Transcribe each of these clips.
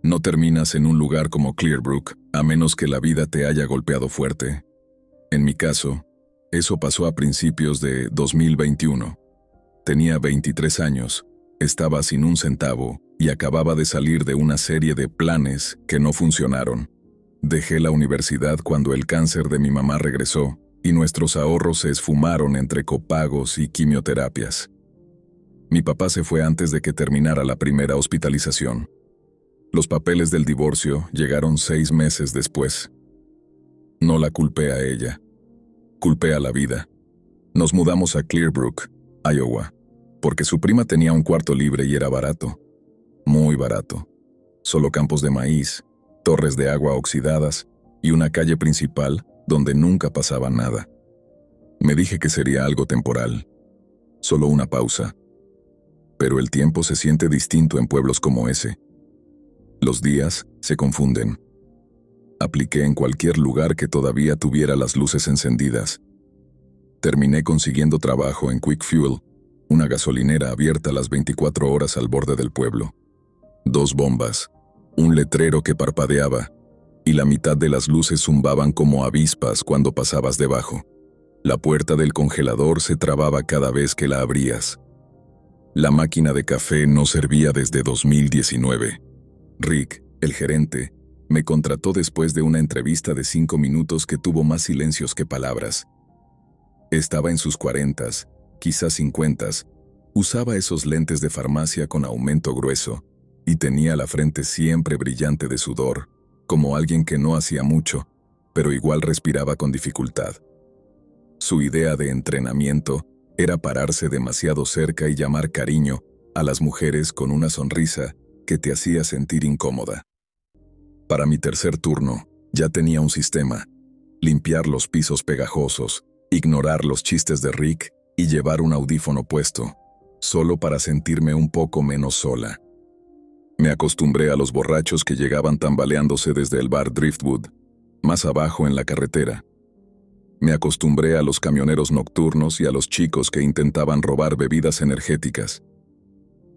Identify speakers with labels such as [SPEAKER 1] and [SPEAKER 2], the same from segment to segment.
[SPEAKER 1] No terminas en un lugar como Clearbrook, a menos que la vida te haya golpeado fuerte. En mi caso, eso pasó a principios de 2021. Tenía 23 años, estaba sin un centavo y acababa de salir de una serie de planes que no funcionaron. Dejé la universidad cuando el cáncer de mi mamá regresó y nuestros ahorros se esfumaron entre copagos y quimioterapias. Mi papá se fue antes de que terminara la primera hospitalización. Los papeles del divorcio llegaron 6 meses después. No la culpé a ella. Culpé a la vida. Nos mudamos a Clearbrook, Iowa, porque su prima tenía un cuarto libre y era barato. Muy barato. Solo campos de maíz, torres de agua oxidadas y una calle principal donde nunca pasaba nada. Me dije que sería algo temporal. Solo una pausa. Pero el tiempo se siente distinto en pueblos como ese. Los días se confunden. Apliqué en cualquier lugar que todavía tuviera las luces encendidas. Terminé consiguiendo trabajo en Quick Fuel, una gasolinera abierta las 24 horas al borde del pueblo. 2 bombas, un letrero que parpadeaba, y la mitad de las luces zumbaban como avispas cuando pasabas debajo. La puerta del congelador se trababa cada vez que la abrías. La máquina de café no servía desde 2019. Rick, el gerente, me contrató después de una entrevista de 5 minutos que tuvo más silencios que palabras. Estaba en sus 40s, quizás 50s, usaba esos lentes de farmacia con aumento grueso, y tenía la frente siempre brillante de sudor, como alguien que no hacía mucho, pero igual respiraba con dificultad. Su idea de entrenamiento era pararse demasiado cerca y llamar cariño a las mujeres con una sonrisa que te hacía sentir incómoda. Para mi tercer turno, ya tenía un sistema: limpiar los pisos pegajosos, ignorar los chistes de Rick y llevar un audífono puesto, solo para sentirme un poco menos sola. Me acostumbré a los borrachos que llegaban tambaleándose desde el bar Driftwood, más abajo en la carretera. Me acostumbré a los camioneros nocturnos y a los chicos que intentaban robar bebidas energéticas.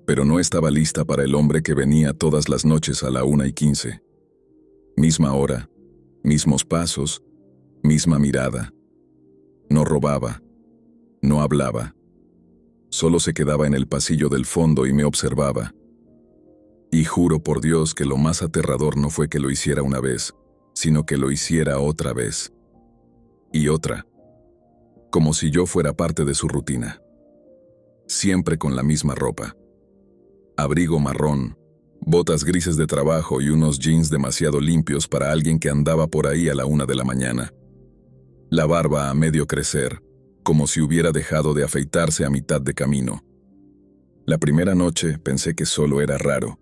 [SPEAKER 1] Pero no estaba lista para el hombre que venía todas las noches a la 1:15. Misma hora, mismos pasos, misma mirada. No robaba, no hablaba. Solo se quedaba en el pasillo del fondo y me observaba. Y juro por Dios que lo más aterrador no fue que lo hiciera una vez, sino que lo hiciera otra vez. Y otra. Como si yo fuera parte de su rutina. Siempre con la misma ropa. Abrigo marrón, botas grises de trabajo y unos jeans demasiado limpios para alguien que andaba por ahí a la 1 de la mañana. La barba a medio crecer, como si hubiera dejado de afeitarse a mitad de camino. La primera noche pensé que solo era raro.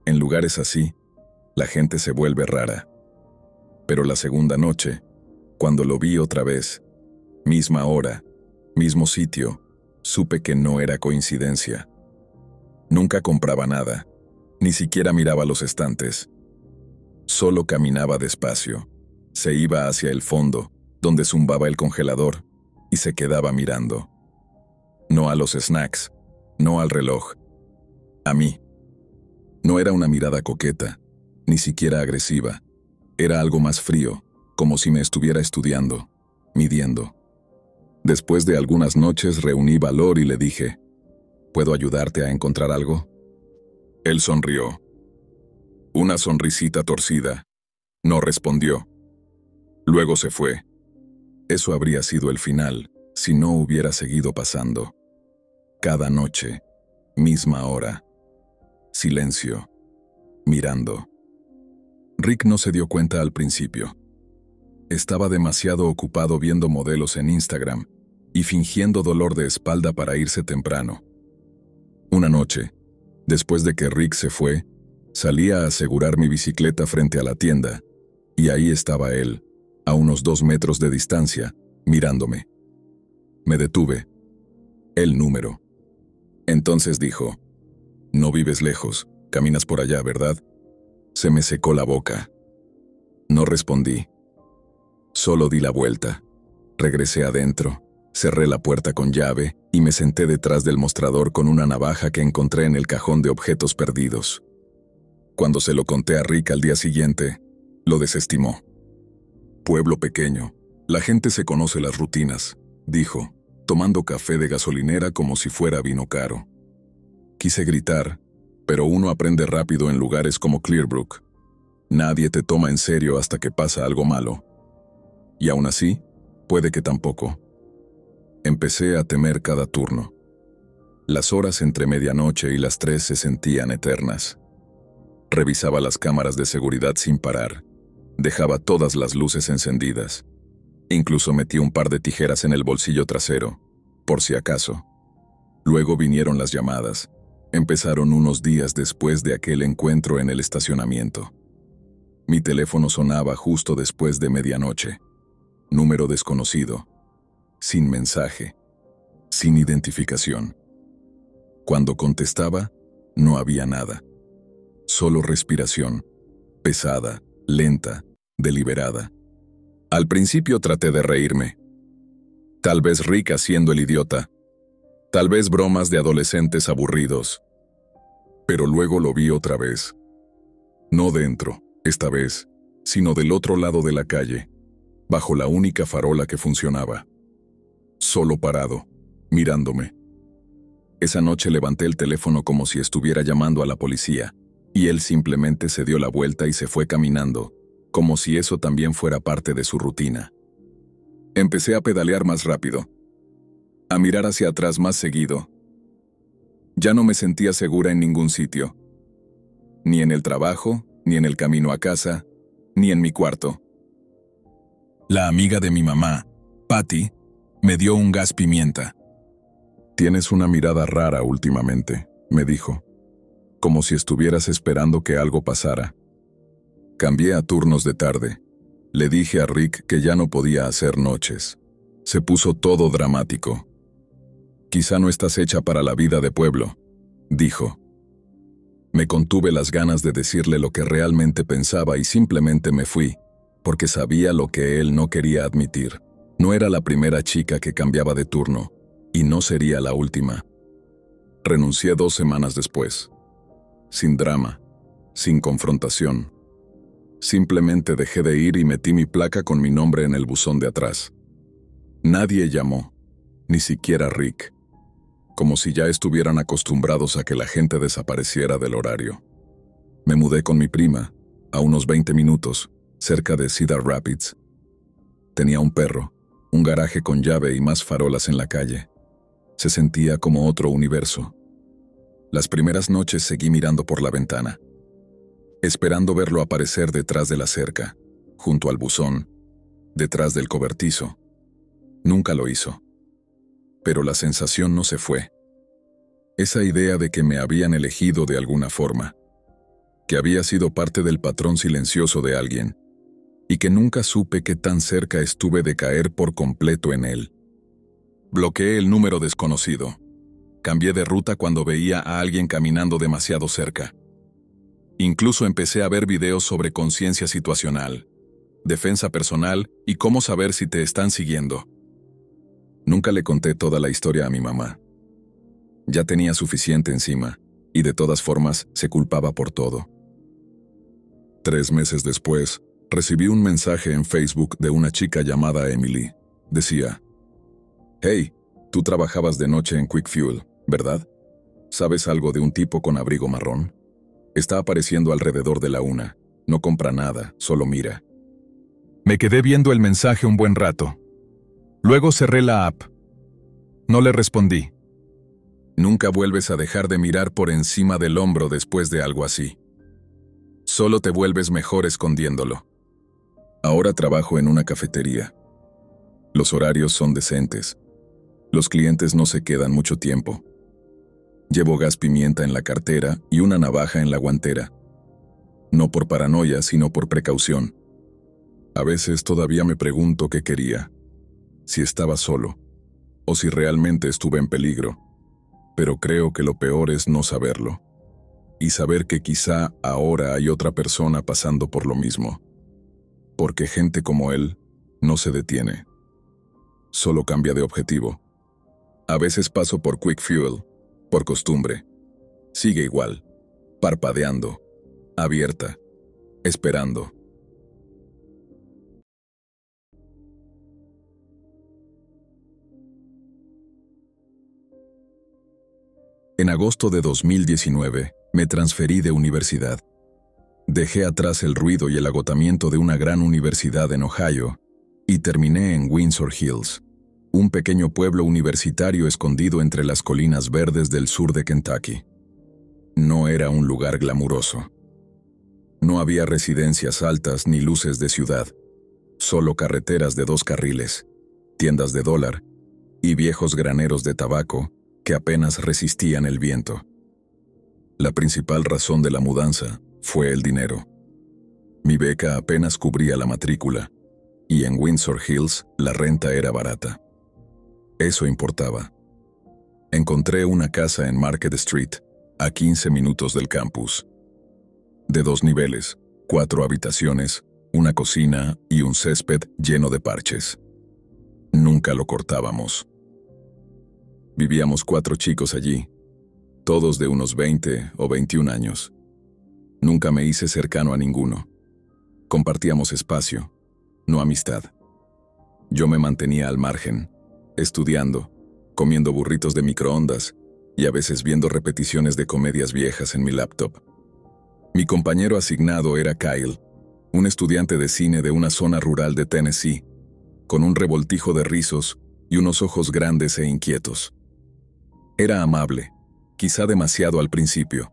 [SPEAKER 1] En lugares así, la gente se vuelve rara. Pero la segunda noche, cuando lo vi otra vez, misma hora, mismo sitio, supe que no era coincidencia. Nunca compraba nada, ni siquiera miraba los estantes. Solo caminaba despacio, se iba hacia el fondo, donde zumbaba el congelador, y se quedaba mirando. No a los snacks, no al reloj, a mí. No era una mirada coqueta, ni siquiera agresiva. Era algo más frío, como si me estuviera estudiando, midiendo. Después de algunas noches reuní valor y le dije: ¿puedo ayudarte a encontrar algo? Él sonrió. Una sonrisita torcida. No respondió. Luego se fue. Eso habría sido el final, si no hubiera seguido pasando. Cada noche, misma hora. Silencio. Mirando. Rick no se dio cuenta al principio. Estaba demasiado ocupado viendo modelos en Instagram y fingiendo dolor de espalda para irse temprano. Una noche, después de que Rick se fue, salí a asegurar mi bicicleta frente a la tienda, y ahí estaba él, a unos 2 metros de distancia, mirándome. Me detuve. El número. Entonces dijo: «No vives lejos, caminas por allá, ¿verdad?». Se me secó la boca. No respondí. Solo di la vuelta. Regresé adentro, cerré la puerta con llave y me senté detrás del mostrador con una navaja que encontré en el cajón de objetos perdidos. Cuando se lo conté a Rick al día siguiente, lo desestimó. Pueblo pequeño, la gente se conoce las rutinas, dijo, tomando café de gasolinera como si fuera vino caro. Quise gritar, pero uno aprende rápido en lugares como Clearbrook. Nadie te toma en serio hasta que pasa algo malo. Y aún así, puede que tampoco. Empecé a temer cada turno. Las horas entre medianoche y las 3 se sentían eternas. Revisaba las cámaras de seguridad sin parar. Dejaba todas las luces encendidas. Incluso metí un par de tijeras en el bolsillo trasero, por si acaso. Luego vinieron las llamadas. Empezaron unos días después de aquel encuentro en el estacionamiento. Mi teléfono sonaba justo después de medianoche. Número desconocido. Sin mensaje. Sin identificación. Cuando contestaba, no había nada. Solo respiración. Pesada, lenta, deliberada. Al principio traté de reírme. Tal vez Rick haciendo el idiota. Tal vez bromas de adolescentes aburridos. Pero luego lo vi otra vez. No dentro, esta vez, sino del otro lado de la calle, bajo la única farola que funcionaba. Solo parado, mirándome. Esa noche levanté el teléfono como si estuviera llamando a la policía, y él simplemente se dio la vuelta y se fue caminando, como si eso también fuera parte de su rutina. Empecé a pedalear más rápido, a mirar hacia atrás más seguido. Ya no me sentía segura en ningún sitio. Ni en el trabajo, ni en el camino a casa, ni en mi cuarto. La amiga de mi mamá, Patty, me dio un gas pimienta. «Tienes una mirada rara últimamente», me dijo, como si estuvieras esperando que algo pasara. Cambié a turnos de tarde. Le dije a Rick que ya no podía hacer noches. Se puso todo dramático. «Quizá no estás hecha para la vida de pueblo», dijo. Me contuve las ganas de decirle lo que realmente pensaba y simplemente me fui, porque sabía lo que él no quería admitir. No era la primera chica que cambiaba de turno, y no sería la última. Renuncié 2 semanas después. Sin drama, sin confrontación. Simplemente dejé de ir y metí mi placa con mi nombre en el buzón de atrás. Nadie llamó, ni siquiera Rick. Como si ya estuvieran acostumbrados a que la gente desapareciera del horario. Me mudé con mi prima, a unos 20 minutos, cerca de Cedar Rapids. Tenía un perro, un garaje con llave y más farolas en la calle. Se sentía como otro universo. Las primeras noches seguí mirando por la ventana, esperando verlo aparecer detrás de la cerca, junto al buzón, detrás del cobertizo. Nunca lo hizo. Pero la sensación no se fue. Esa idea de que me habían elegido de alguna forma, que había sido parte del patrón silencioso de alguien, y que nunca supe qué tan cerca estuve de caer por completo en él. Bloqueé el número desconocido. Cambié de ruta cuando veía a alguien caminando demasiado cerca. Incluso empecé a ver videos sobre conciencia situacional, defensa personal y cómo saber si te están siguiendo. Nunca le conté toda la historia a mi mamá. Ya tenía suficiente encima, y de todas formas se culpaba por todo. 3 meses después, recibí un mensaje en Facebook de una chica llamada Emily. Decía: «Hey, tú trabajabas de noche en Quick Fuel, ¿verdad? ¿Sabes algo de un tipo con abrigo marrón? Está apareciendo alrededor de la 1. No compra nada, solo mira». Me quedé viendo el mensaje un buen rato. Luego cerré la app. No le respondí. Nunca vuelves a dejar de mirar por encima del hombro después de algo así. Solo te vuelves mejor escondiéndolo. Ahora trabajo en una cafetería. Los horarios son decentes. Los clientes no se quedan mucho tiempo. Llevo gas pimienta en la cartera y una navaja en la guantera. No por paranoia, sino por precaución. A veces todavía me pregunto qué quería. Si estaba solo, o si realmente estuve en peligro. Pero creo que lo peor es no saberlo. Y saber que quizá ahora hay otra persona pasando por lo mismo. Porque gente como él no se detiene. Solo cambia de objetivo. A veces paso por Quick Fuel, por costumbre. Sigue igual, parpadeando, abierta, esperando. En agosto de 2019, me transferí de universidad. Dejé atrás el ruido y el agotamiento de una gran universidad en Ohio y terminé en Windsor Hills, un pequeño pueblo universitario escondido entre las colinas verdes del sur de Kentucky. No era un lugar glamuroso. No había residencias altas ni luces de ciudad, solo carreteras de 2 carriles, tiendas de dólar y viejos graneros de tabaco que apenas resistían el viento. La principal razón de la mudanza fue el dinero. Mi beca apenas cubría la matrícula, y en Windsor Hills la renta era barata. Eso importaba. Encontré una casa en Market Street, a 15 minutos del campus. De 2 niveles, 4 habitaciones, una cocina y un césped lleno de parches. Nunca lo cortábamos. Vivíamos 4 chicos allí, todos de unos 20 o 21 años. Nunca me hice cercano a ninguno. Compartíamos espacio, no amistad. Yo me mantenía al margen, estudiando, comiendo burritos de microondas y a veces viendo repeticiones de comedias viejas en mi laptop. Mi compañero asignado era Kyle, un estudiante de cine de una zona rural de Tennessee, con un revoltijo de rizos y unos ojos grandes e inquietos. Era amable, quizá demasiado al principio.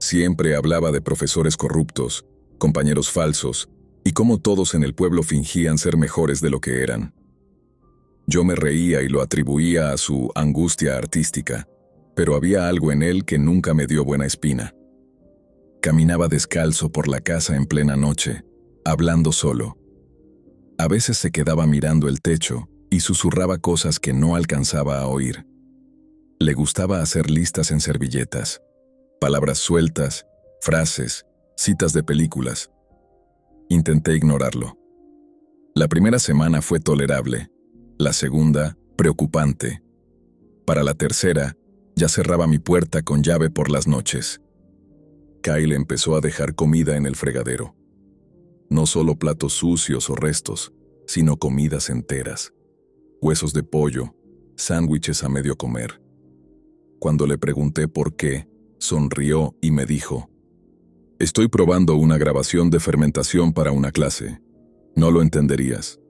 [SPEAKER 1] Siempre hablaba de profesores corruptos, compañeros falsos, y cómo todos en el pueblo fingían ser mejores de lo que eran. Yo me reía y lo atribuía a su angustia artística, pero había algo en él que nunca me dio buena espina. Caminaba descalzo por la casa en plena noche, hablando solo. A veces se quedaba mirando el techo y susurraba cosas que no alcanzaba a oír. Le gustaba hacer listas en servilletas, palabras sueltas, frases, citas de películas. Intenté ignorarlo. La primera semana fue tolerable, la segunda, preocupante. Para la tercera, ya cerraba mi puerta con llave por las noches. Kyle empezó a dejar comida en el fregadero. No solo platos sucios o restos, sino comidas enteras. Huesos de pollo, sándwiches a medio comer. Cuando le pregunté por qué, sonrió y me dijo: «Estoy probando una grabación de fermentación para una clase. No lo entenderías».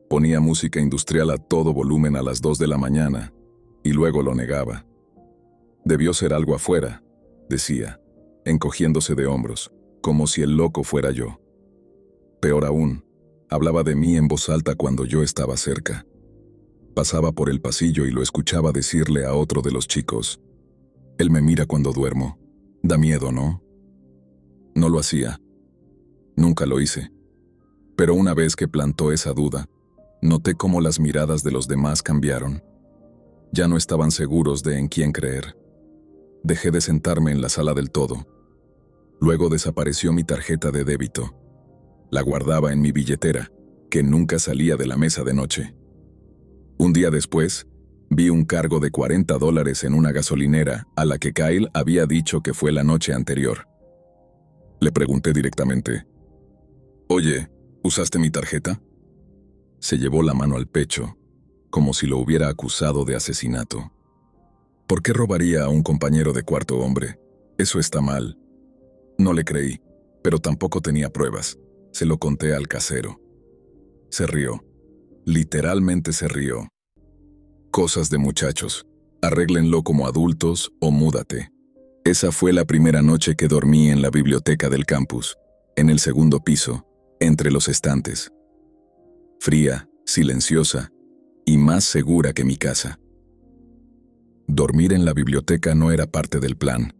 [SPEAKER 1] Ponía música industrial a todo volumen a las 2 de la mañana, y luego lo negaba. «Debió ser algo afuera», decía, encogiéndose de hombros, como si el loco fuera yo. Peor aún, hablaba de mí en voz alta cuando yo estaba cerca. Pasaba por el pasillo y lo escuchaba decirle a otro de los chicos: «Él me mira cuando duermo. Da miedo, ¿no?». No lo hacía. Nunca lo hice. Pero una vez que plantó esa duda, noté cómo las miradas de los demás cambiaron. Ya no estaban seguros de en quién creer. Dejé de sentarme en la sala del todo. Luego desapareció mi tarjeta de débito. La guardaba en mi billetera, que nunca salía de la mesa de noche. Un día después, vi un cargo de $40 en una gasolinera a la que Kyle había dicho que fue la noche anterior. Le pregunté directamente: «Oye, ¿usaste mi tarjeta?». Se llevó la mano al pecho, como si lo hubiera acusado de asesinato. ¿Por qué robaría a un compañero de cuarto hombre? Eso está mal. No le creí, pero tampoco tenía pruebas. Se lo conté al casero. Se rió. Literalmente se rió. «Cosas de muchachos. Arréglenlo como adultos o múdate». Esa fue la primera noche que dormí en la biblioteca del campus, en el segundo piso, entre los estantes. Fría, silenciosa y más segura que mi casa. Dormir en la biblioteca no era parte del plan.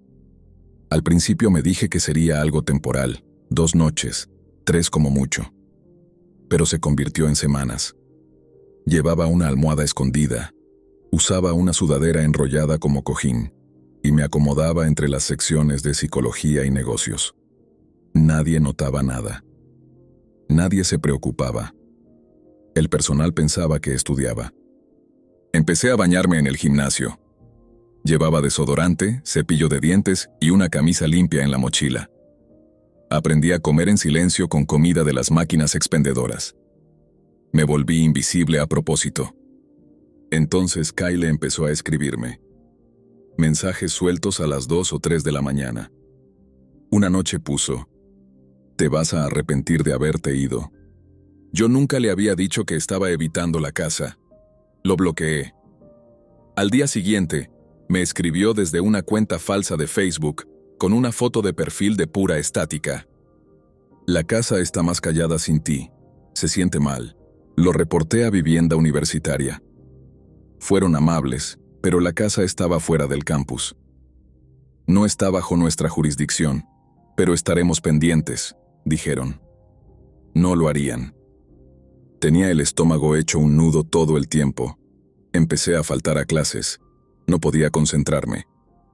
[SPEAKER 1] Al principio me dije que sería algo temporal, 2 noches, 3 como mucho. Pero se convirtió en semanas. Llevaba una almohada escondida, usaba una sudadera enrollada como cojín, y me acomodaba entre las secciones de psicología y negocios. Nadie notaba nada. Nadie se preocupaba. El personal pensaba que estudiaba. Empecé a bañarme en el gimnasio. Llevaba desodorante, cepillo de dientes y una camisa limpia en la mochila. Aprendí a comer en silencio con comida de las máquinas expendedoras. Me volví invisible a propósito. Entonces Kyle empezó a escribirme. Mensajes sueltos a las 2 o 3 de la mañana. Una noche puso: «Te vas a arrepentir de haberte ido». Yo nunca le había dicho que estaba evitando la casa. Lo bloqueé. Al día siguiente, me escribió desde una cuenta falsa de Facebook, con una foto de perfil de pura estática. «La casa está más callada sin ti. Se siente mal». Lo reporté a Vivienda Universitaria. Fueron amables, pero la casa estaba fuera del campus. «No está bajo nuestra jurisdicción, pero estaremos pendientes», dijeron. No lo harían. Tenía el estómago hecho un nudo todo el tiempo. Empecé a faltar a clases. No podía concentrarme.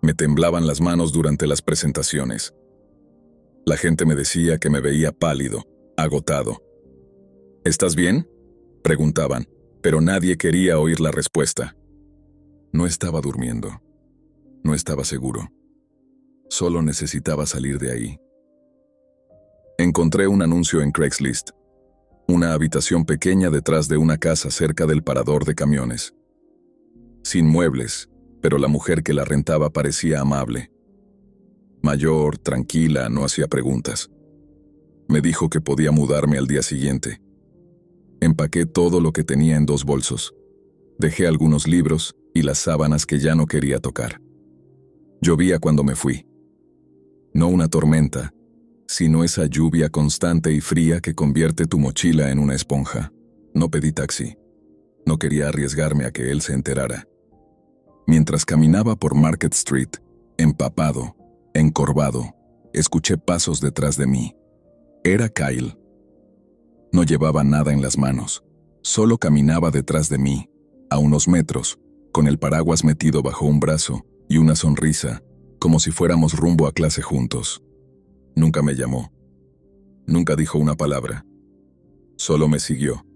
[SPEAKER 1] Me temblaban las manos durante las presentaciones. La gente me decía que me veía pálido, agotado. «¿Estás bien?», preguntaban, pero nadie quería oír la respuesta. No estaba durmiendo. No estaba seguro. Solo necesitaba salir de ahí. Encontré un anuncio en Craigslist. Una habitación pequeña detrás de una casa cerca del parador de camiones. Sin muebles, pero la mujer que la rentaba parecía amable. Mayor, tranquila, no hacía preguntas. Me dijo que podía mudarme al día siguiente. Empaqué todo lo que tenía en 2 bolsos. Dejé algunos libros y las sábanas que ya no quería tocar. Llovía cuando me fui. No una tormenta, sino esa lluvia constante y fría que convierte tu mochila en una esponja. No pedí taxi. No quería arriesgarme a que él se enterara. Mientras caminaba por Market Street, empapado, encorvado, escuché pasos detrás de mí. Era Kyle. No llevaba nada en las manos. Solo caminaba detrás de mí, a unos metros, con el paraguas metido bajo un brazo y una sonrisa, como si fuéramos rumbo a clase juntos. Nunca me llamó. Nunca dijo una palabra. Solo me siguió.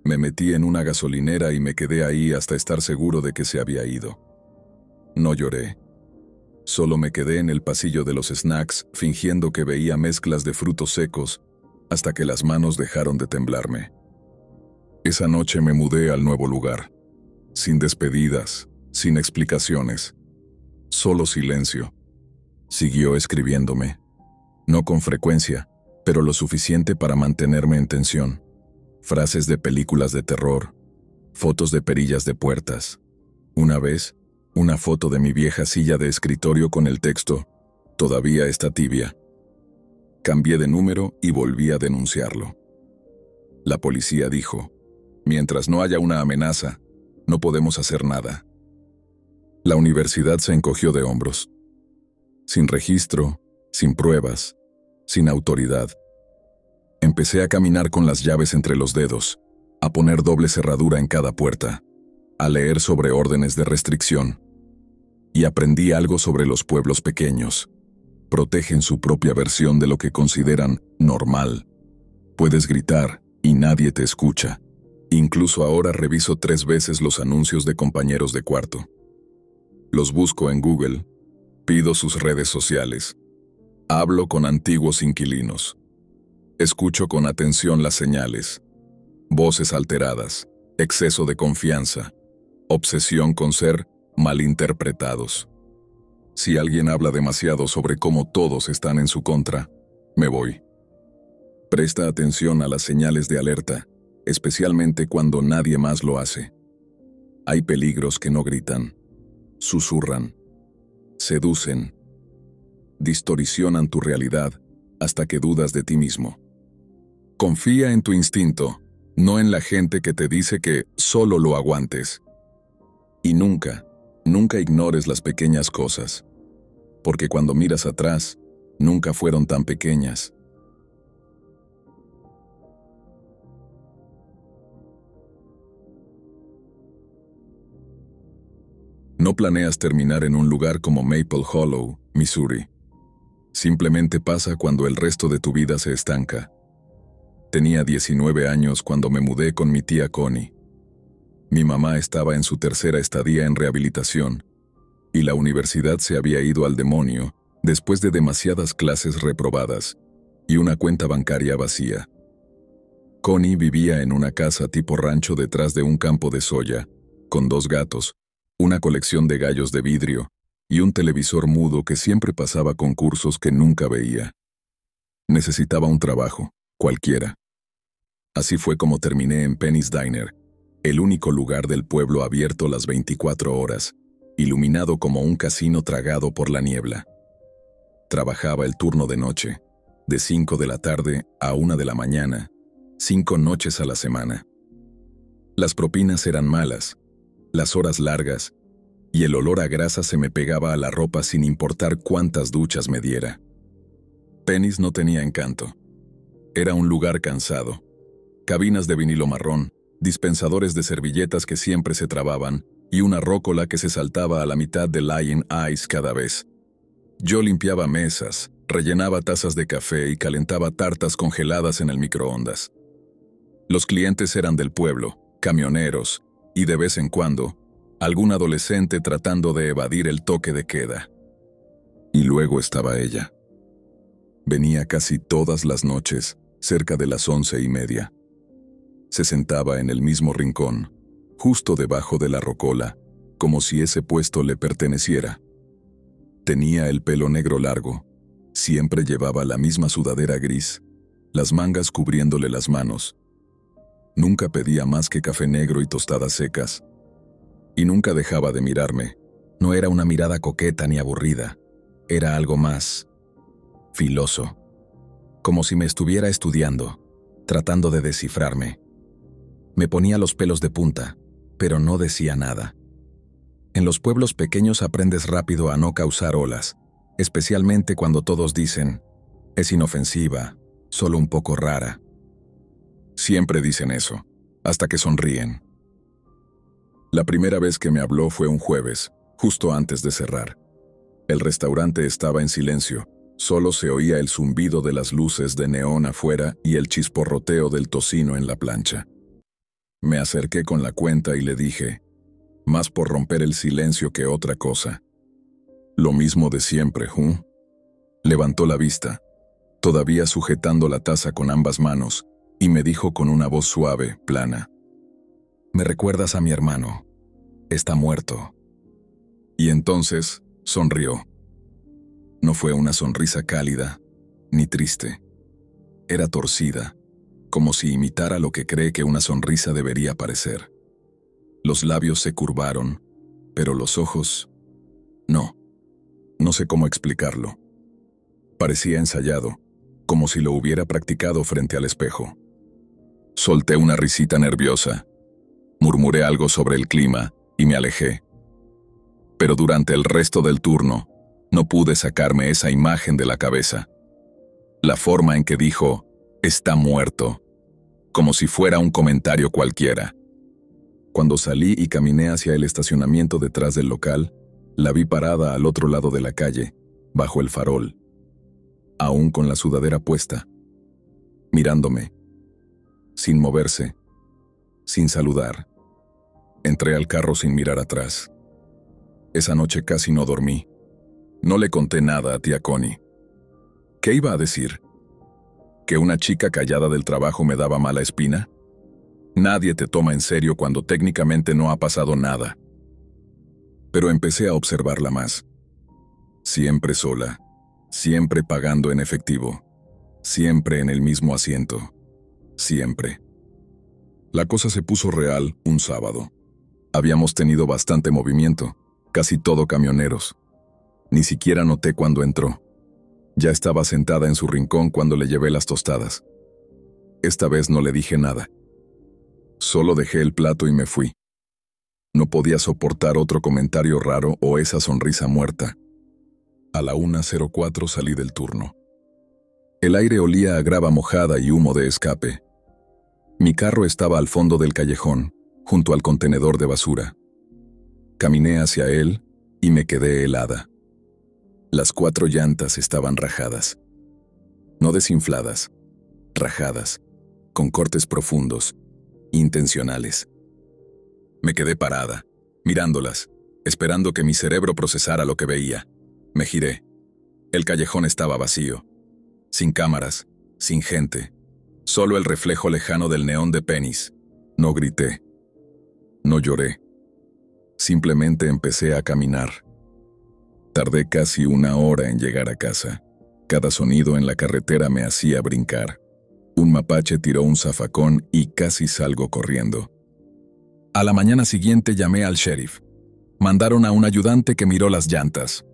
[SPEAKER 1] Me metí en una gasolinera y me quedé ahí hasta estar seguro de que se había ido. No lloré. Solo me quedé en el pasillo de los snacks fingiendo que veía mezclas de frutos secos hasta que las manos dejaron de temblarme. Esa noche me mudé al nuevo lugar. Sin despedidas, sin explicaciones. Solo silencio. Siguió escribiéndome. No con frecuencia, pero lo suficiente para mantenerme en tensión. Frases de películas de terror, fotos de perillas de puertas. Una vez, una foto de mi vieja silla de escritorio con el texto: «Todavía está tibia». Cambié de número y volví a denunciarlo. La policía dijo: «Mientras no haya una amenaza, no podemos hacer nada». La universidad se encogió de hombros. Sin registro, sin pruebas, sin autoridad. Empecé a caminar con las llaves entre los dedos, a poner doble cerradura en cada puerta, a leer sobre órdenes de restricción. Y aprendí algo sobre los pueblos pequeños. Protegen su propia versión de lo que consideran normal. Puedes gritar y nadie te escucha. Incluso ahora reviso 3 veces los anuncios de compañeros de cuarto. Los busco en Google, pido sus redes sociales, hablo con antiguos inquilinos, escucho con atención las señales, voces alteradas, exceso de confianza, obsesión con ser malinterpretados. Si alguien habla demasiado sobre cómo todos están en su contra, me voy. Presta atención a las señales de alerta, especialmente cuando nadie más lo hace. Hay peligros que no gritan, susurran, seducen, distorsionan tu realidad hasta que dudas de ti mismo. Confía en tu instinto, no en la gente que te dice que solo lo aguantes. Y nunca ignores las pequeñas cosas, porque cuando miras atrás, nunca fueron tan pequeñas. No planeas terminar en un lugar como Maple Hollow, Missouri. Simplemente pasa cuando el resto de tu vida se estanca. Tenía 19 años cuando me mudé con mi tía Connie. Mi mamá estaba en su tercera estadía en rehabilitación, y la universidad se había ido al demonio después de demasiadas clases reprobadas y una cuenta bancaria vacía. Connie vivía en una casa tipo rancho detrás de un campo de soya, con 2 gatos, una colección de gallos de vidrio y un televisor mudo que siempre pasaba concursos que nunca veía. Necesitaba un trabajo, cualquiera. Así fue como terminé en Penny's Diner, el único lugar del pueblo abierto las 24 horas, iluminado como un casino tragado por la niebla. Trabajaba el turno de noche, de 5 de la tarde a 1 de la mañana, 5 noches a la semana. Las propinas eran malas, las horas largas, y el olor a grasa se me pegaba a la ropa sin importar cuántas duchas me diera. Penny's no tenía encanto. Era un lugar cansado. Cabinas de vinilo marrón, dispensadores de servilletas que siempre se trababan y una rócola que se saltaba a la mitad de Lion Ice cada vez. Yo limpiaba mesas, rellenaba tazas de café y calentaba tartas congeladas en el microondas. Los clientes eran del pueblo, camioneros, y de vez en cuando, algún adolescente tratando de evadir el toque de queda. Y luego estaba ella. Venía casi todas las noches, cerca de las 11:30. Se sentaba en el mismo rincón, justo debajo de la rocola, como si ese puesto le perteneciera. Tenía el pelo negro largo, siempre llevaba la misma sudadera gris, las mangas cubriéndole las manos. Nunca pedía más que café negro y tostadas secas. Y nunca dejaba de mirarme. No era una mirada coqueta ni aburrida, era algo más filoso, como si me estuviera estudiando, tratando de descifrarme. Me ponía los pelos de punta, pero no decía nada. En los pueblos pequeños aprendes rápido a no causar olas, especialmente cuando todos dicen, es inofensiva, solo un poco rara. Siempre dicen eso, hasta que sonríen. La primera vez que me habló fue un jueves, justo antes de cerrar. El restaurante estaba en silencio, solo se oía el zumbido de las luces de neón afuera y el chisporroteo del tocino en la plancha. Me acerqué con la cuenta y le dije, más por romper el silencio que otra cosa. Lo mismo de siempre, ¿huh? Levantó la vista, todavía sujetando la taza con ambas manos, y me dijo con una voz suave, plana. Me recuerdas a mi hermano. Está muerto. Y entonces sonrió. No fue una sonrisa cálida, ni triste. Era torcida, como si imitara lo que cree que una sonrisa debería parecer. Los labios se curvaron, pero los ojos... No. No sé cómo explicarlo. Parecía ensayado, como si lo hubiera practicado frente al espejo. Solté una risita nerviosa. Murmuré algo sobre el clima y me alejé. Pero durante el resto del turno, no pude sacarme esa imagen de la cabeza. La forma en que dijo, está muerto, como si fuera un comentario cualquiera. Cuando salí y caminé hacia el estacionamiento detrás del local, la vi parada al otro lado de la calle, bajo el farol, aún con la sudadera puesta, mirándome, sin moverse, sin saludar. Entré al carro sin mirar atrás. Esa noche casi no dormí. No le conté nada a tía Connie. ¿Qué iba a decir? ¿Que una chica callada del trabajo me daba mala espina? Nadie te toma en serio cuando técnicamente no ha pasado nada. Pero empecé a observarla más. Siempre sola, siempre pagando en efectivo, siempre en el mismo asiento, siempre. La cosa se puso real un sábado. Habíamos tenido bastante movimiento, casi todo camioneros. Ni siquiera noté cuando entró. Ya estaba sentada en su rincón cuando le llevé las tostadas. Esta vez no le dije nada. Solo dejé el plato y me fui. No podía soportar otro comentario raro o esa sonrisa muerta. A la 1:04 salí del turno. El aire olía a grava mojada y humo de escape. Mi carro estaba al fondo del callejón, junto al contenedor de basura. Caminé hacia él y me quedé helada. Las 4 llantas estaban rajadas. No desinfladas, rajadas, con cortes profundos, intencionales. Me quedé parada, mirándolas, esperando que mi cerebro procesara lo que veía. Me giré. El callejón estaba vacío, sin cámaras, sin gente. Solo el reflejo lejano del neón de Penny's. No grité. No lloré. Simplemente empecé a caminar. Tardé casi 1 hora en llegar a casa. Cada sonido en la carretera me hacía brincar. Un mapache tiró un zafacón y casi salgo corriendo. A la mañana siguiente llamé al sheriff. Mandaron a un ayudante que miró las llantas.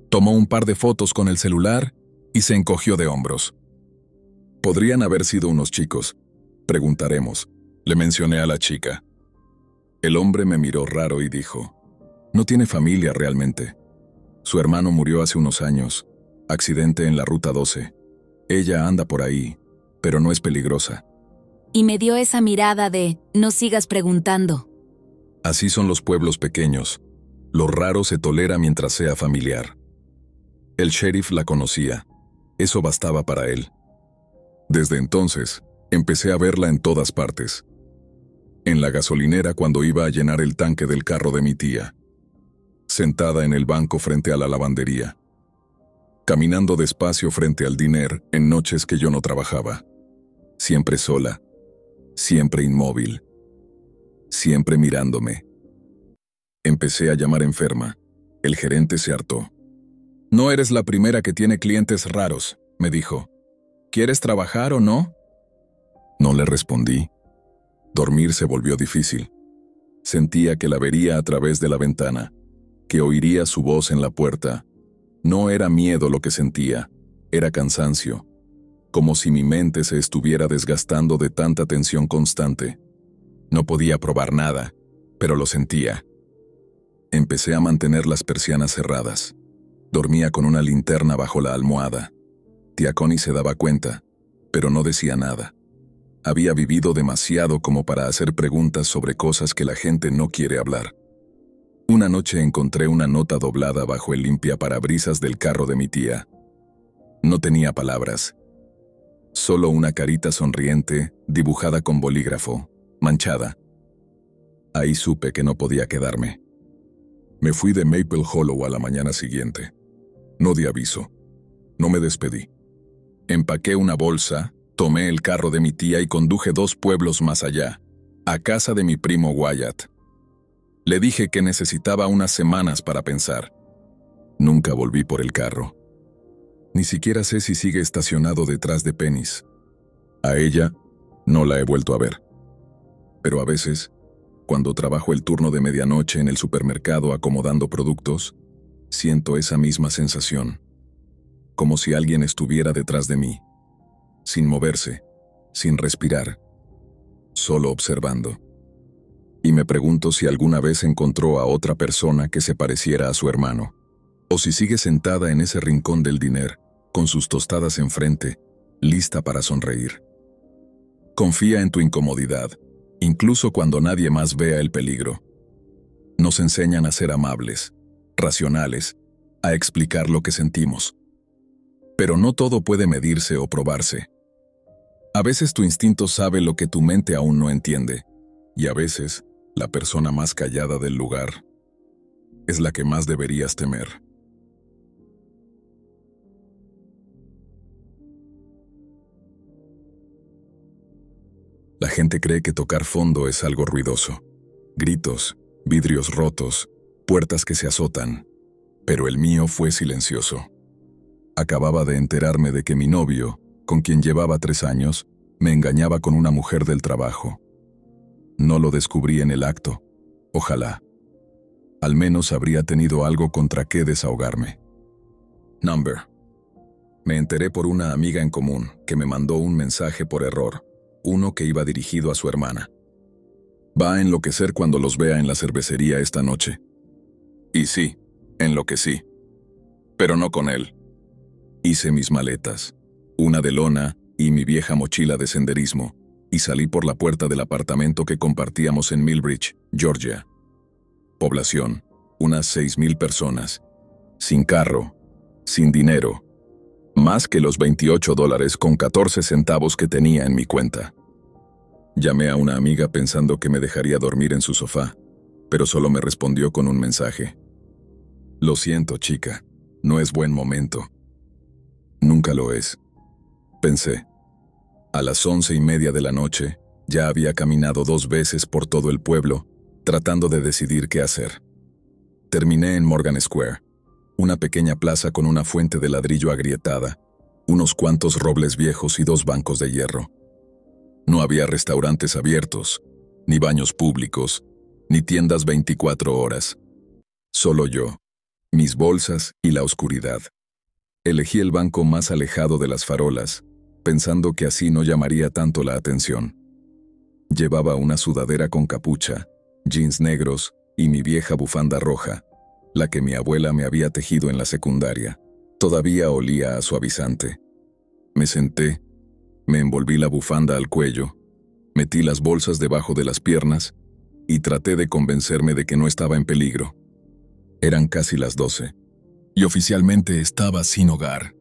[SPEAKER 1] Tomó un par de fotos con el celular y se encogió de hombros. Podrían haber sido unos chicos. Preguntaremos. Le mencioné a la chica. El hombre me miró raro y dijo, no tiene familia realmente. Su hermano murió hace unos años. Accidente en la Ruta 12. Ella anda por ahí, pero no es peligrosa.
[SPEAKER 2] Y me dio esa mirada de, no sigas preguntando.
[SPEAKER 1] Así son los pueblos pequeños. Lo raro se tolera mientras sea familiar. El sheriff la conocía. Eso bastaba para él. Desde entonces, empecé a verla en todas partes. En la gasolinera cuando iba a llenar el tanque del carro de mi tía. Sentada en el banco frente a la lavandería. Caminando despacio frente al diner en noches que yo no trabajaba. Siempre sola. Siempre inmóvil. Siempre mirándome. Empecé a llamar enferma. El gerente se hartó. No eres la primera que tiene clientes raros, me dijo. ¿Quieres trabajar o no? No le respondí. Dormir se volvió difícil. Sentía que la vería a través de la ventana, que oiría su voz en la puerta. No era miedo lo que sentía, era cansancio, como si mi mente se estuviera desgastando de tanta tensión constante. No podía probar nada, pero lo sentía. Empecé a mantener las persianas cerradas. Dormía con una linterna bajo la almohada. Tía Connie se daba cuenta, pero no decía nada. Había vivido demasiado como para hacer preguntas sobre cosas que la gente no quiere hablar. Una noche encontré una nota doblada bajo el limpiaparabrisas del carro de mi tía. No tenía palabras. Solo una carita sonriente, dibujada con bolígrafo, manchada. Ahí supe que no podía quedarme. Me fui de Maple Hollow a la mañana siguiente. No di aviso. No me despedí. Empaqué una bolsa, tomé el carro de mi tía y conduje 2 pueblos más allá, a casa de mi primo Wyatt. Le dije que necesitaba unas semanas para pensar. Nunca volví por el carro. Ni siquiera sé si sigue estacionado detrás de Penny's. A ella no la he vuelto a ver. Pero a veces, cuando trabajo el turno de medianoche en el supermercado acomodando productos, siento esa misma sensación. Como si alguien estuviera detrás de mí, sin moverse, sin respirar, solo observando. Y me pregunto si alguna vez encontró a otra persona que se pareciera a su hermano, o si sigue sentada en ese rincón del diner, con sus tostadas enfrente, lista para sonreír. Confía en tu incomodidad, incluso cuando nadie más vea el peligro. Nos enseñan a ser amables, racionales, a explicar lo que sentimos. Pero no todo puede medirse o probarse. A veces tu instinto sabe lo que tu mente aún no entiende, y a veces, la persona más callada del lugar es la que más deberías temer. La gente cree que tocar fondo es algo ruidoso. Gritos, vidrios rotos, puertas que se azotan. Pero el mío fue silencioso. Acababa de enterarme de que mi novio, con quien llevaba 3 años, me engañaba con una mujer del trabajo. No lo descubrí en el acto. Ojalá. Al menos habría tenido algo contra qué desahogarme. Number. Me enteré por una amiga en común que me mandó un mensaje por error, uno que iba dirigido a su hermana. Va a enloquecer cuando los vea en la cervecería esta noche. Y sí, enloquecí. Pero no con él. Hice mis maletas, una de lona y mi vieja mochila de senderismo, y salí por la puerta del apartamento que compartíamos en Millbridge, Georgia. Población, unas 6,000 personas. Sin carro, sin dinero. Más que los $28 con 14 centavos que tenía en mi cuenta. Llamé a una amiga pensando que me dejaría dormir en su sofá, pero solo me respondió con un mensaje. Lo siento, chica, no es buen momento. Nunca lo es. Pensé. A las 11:30 de la noche, ya había caminado 2 veces por todo el pueblo, tratando de decidir qué hacer. Terminé en Morgan Square, una pequeña plaza con una fuente de ladrillo agrietada, unos cuantos robles viejos y 2 bancos de hierro. No había restaurantes abiertos, ni baños públicos, ni tiendas 24 horas. Solo yo, mis bolsas y la oscuridad. Elegí el banco más alejado de las farolas, pensando que así no llamaría tanto la atención. Llevaba una sudadera con capucha, jeans negros y mi vieja bufanda roja, la que mi abuela me había tejido en la secundaria. Todavía olía a suavizante. Me senté, me envolví la bufanda al cuello, metí las bolsas debajo de las piernas y traté de convencerme de que no estaba en peligro. Eran casi las 12, y oficialmente estaba sin hogar.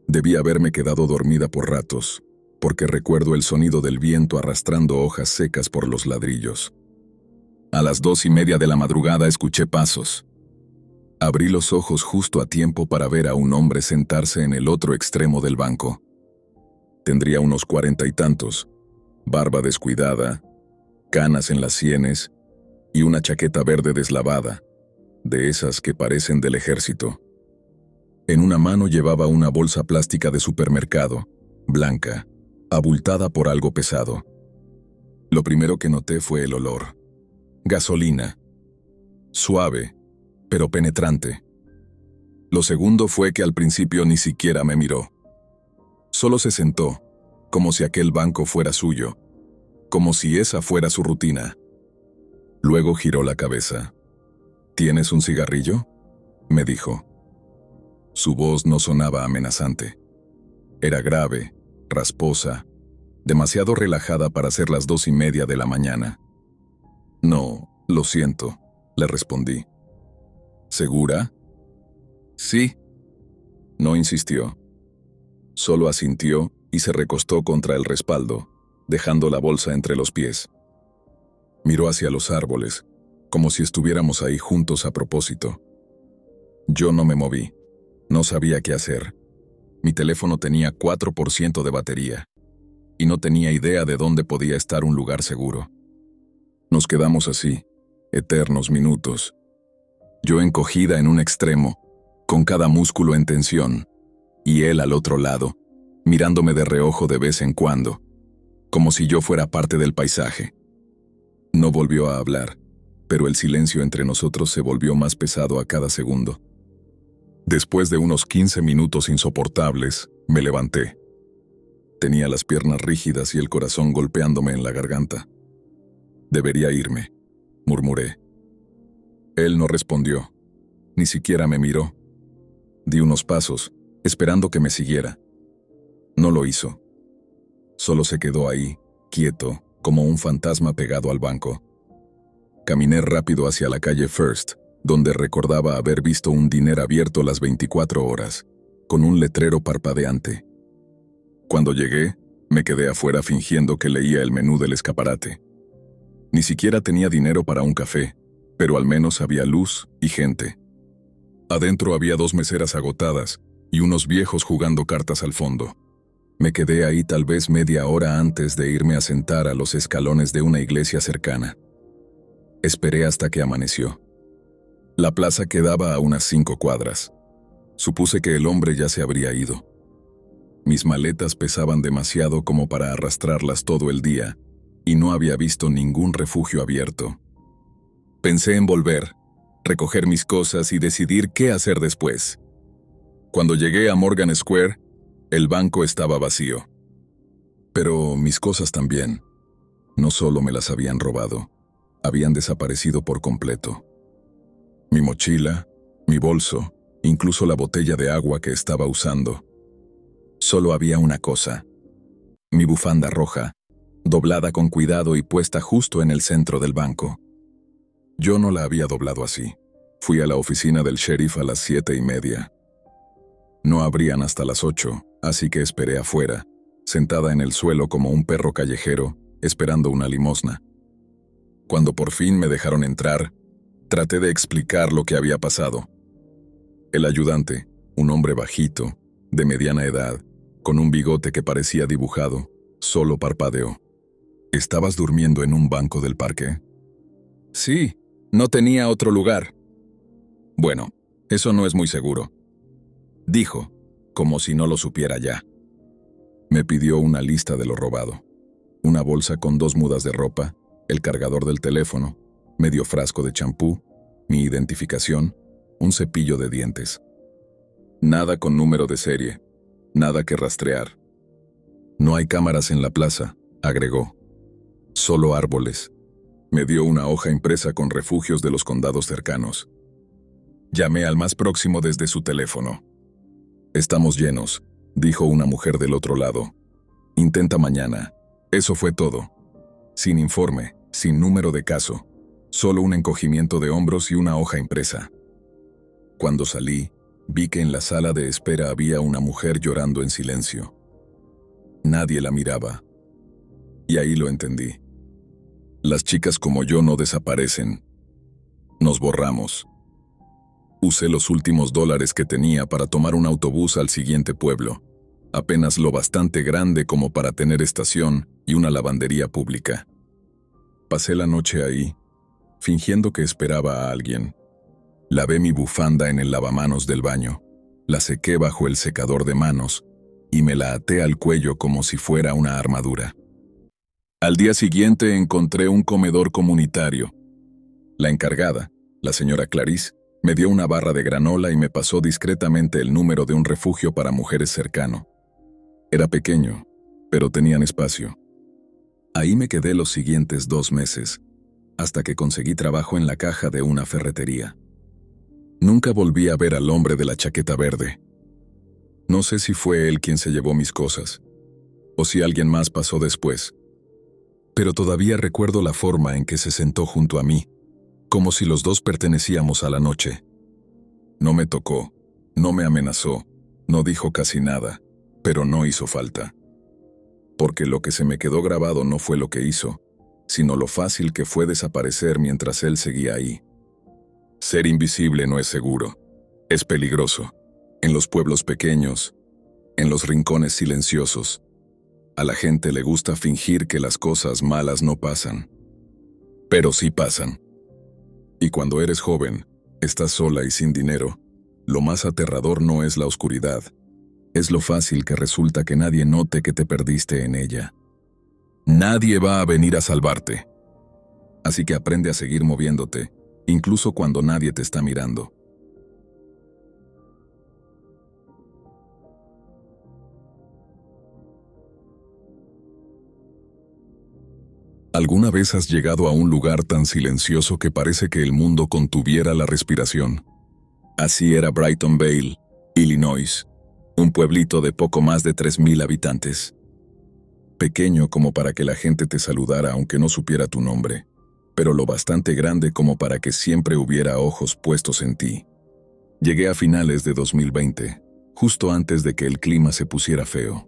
[SPEAKER 1] Debí haberme quedado dormida por ratos, porque recuerdo el sonido del viento arrastrando hojas secas por los ladrillos. A las 2:30 de la madrugada escuché pasos. Abrí los ojos justo a tiempo para ver a un hombre sentarse en el otro extremo del banco. Tendría unos 40 y tantos, barba descuidada, canas en las sienes y una chaqueta verde deslavada, de esas que parecen del ejército. En una mano llevaba una bolsa plástica de supermercado, blanca, abultada por algo pesado. Lo primero que noté fue el olor. Gasolina. Suave, pero penetrante. Lo segundo fue que al principio ni siquiera me miró. Solo se sentó, como si aquel banco fuera suyo, como si esa fuera su rutina. Luego giró la cabeza. ¿Tienes un cigarrillo?, me dijo. Su voz no sonaba amenazante. Era grave, rasposa, demasiado relajada para ser las 2:30 de la mañana. No, lo siento, le respondí. ¿Segura? Sí. No insistió. Solo asintió y se recostó contra el respaldo, dejando la bolsa entre los pies. Miró hacia los árboles, como si estuviéramos ahí juntos a propósito. Yo no me moví. No sabía qué hacer. Mi teléfono tenía 4% de batería, y no tenía idea de dónde podía estar un lugar seguro. Nos quedamos así, eternos minutos. Yo encogida en un extremo, con cada músculo en tensión, y él al otro lado, mirándome de reojo de vez en cuando, como si yo fuera parte del paisaje. No volvió a hablar, pero el silencio entre nosotros se volvió más pesado a cada segundo. Después de unos 15 minutos insoportables, me levanté. Tenía las piernas rígidas y el corazón golpeándome en la garganta. Debería irme, murmuré. Él no respondió, ni siquiera me miró. Di unos pasos, esperando que me siguiera. No lo hizo. Solo se quedó ahí, quieto, como un fantasma pegado al banco. Caminé rápido hacia la calle First, donde recordaba haber visto un diner abierto las 24 horas, con un letrero parpadeante. Cuando llegué, me quedé afuera fingiendo que leía el menú del escaparate. Ni siquiera tenía dinero para un café, pero al menos había luz y gente. Adentro había 2 meseras agotadas y unos viejos jugando cartas al fondo. Me quedé ahí tal vez media hora antes de irme a sentar a los escalones de una iglesia cercana. Esperé hasta que amaneció. La plaza quedaba a unas 5 cuadras. Supuse que el hombre ya se habría ido. Mis maletas pesaban demasiado como para arrastrarlas todo el día, y no había visto ningún refugio abierto. Pensé en volver, recoger mis cosas y decidir qué hacer después. Cuando llegué a Morgan Square, el banco estaba vacío. Pero mis cosas también. No solo me las habían robado, habían desaparecido por completo. Mi mochila, mi bolso, incluso la botella de agua que estaba usando. Solo había una cosa: mi bufanda roja, doblada con cuidado y puesta justo en el centro del banco. Yo no la había doblado así. Fui a la oficina del sheriff a las 7:30. No abrían hasta las 8, así que esperé afuera, sentada en el suelo como un perro callejero, esperando una limosna. Cuando por fin me dejaron entrar, traté de explicar lo que había pasado. El ayudante, un hombre bajito, de mediana edad, con un bigote que parecía dibujado, Solo parpadeó. ¿Estabas durmiendo en un banco del parque?
[SPEAKER 3] Sí, no tenía otro lugar.
[SPEAKER 1] Bueno, eso no es muy seguro. Dijo, como si no lo supiera ya. Me pidió una lista de lo robado. Una bolsa con 2 mudas de ropa, el cargador del teléfono, medio frasco de champú, mi identificación, un cepillo de dientes. Nada con número de serie, nada que rastrear. No hay cámaras en la plaza, agregó. Solo árboles. Me dio una hoja impresa con refugios de los condados cercanos. Llamé al más próximo desde su teléfono. Estamos llenos, dijo una mujer del otro lado. Intenta mañana. Eso fue todo. Sin informe, sin número de caso. Solo un encogimiento de hombros y una hoja impresa. Cuando salí, vi que en la sala de espera había una mujer llorando en silencio. Nadie la miraba. Y ahí lo entendí. Las chicas como yo no desaparecen. Nos borramos. Usé los últimos dólares que tenía para tomar un autobús al siguiente pueblo, apenas lo bastante grande como para tener estación y una lavandería pública. Pasé la noche ahí, fingiendo que esperaba a alguien. Lavé mi bufanda en el lavamanos del baño, la sequé bajo el secador de manos y me la até al cuello como si fuera una armadura. Al día siguiente encontré un comedor comunitario. La encargada, la señora Clarice, me dio una barra de granola y me pasó discretamente el número de un refugio para mujeres cercano. Era pequeño, pero tenían espacio. Ahí me quedé los siguientes 2 meses, hasta que conseguí trabajo en la caja de una ferretería. Nunca volví a ver al hombre de la chaqueta verde. No sé si fue él quien se llevó mis cosas, o si alguien más pasó después. Pero todavía recuerdo la forma en que se sentó junto a mí, como si los dos pertenecíamos a la noche. No me tocó, no me amenazó, no dijo casi nada, pero no hizo falta. Porque lo que se me quedó grabado no fue lo que hizo, sino lo fácil que fue desaparecer mientras él seguía ahí. Ser invisible no es seguro, es peligroso. En los pueblos pequeños, en los rincones silenciosos, a la gente le gusta fingir que las cosas malas no pasan. Pero sí pasan. Y cuando eres joven, estás sola y sin dinero, lo más aterrador no es la oscuridad, es lo fácil que resulta que nadie note que te perdiste en ella. Nadie va a venir a salvarte. Así que aprende a seguir moviéndote, incluso cuando nadie te está mirando. ¿Alguna vez has llegado a un lugar tan silencioso que parece que el mundo contuviera la respiración? Así era Brighton Vale, Illinois, un pueblito de poco más de 3,000 habitantes. Pequeño como para que la gente te saludara aunque no supiera tu nombre, pero lo bastante grande como para que siempre hubiera ojos puestos en ti. Llegué a finales de 2020, justo antes de que el clima se pusiera feo.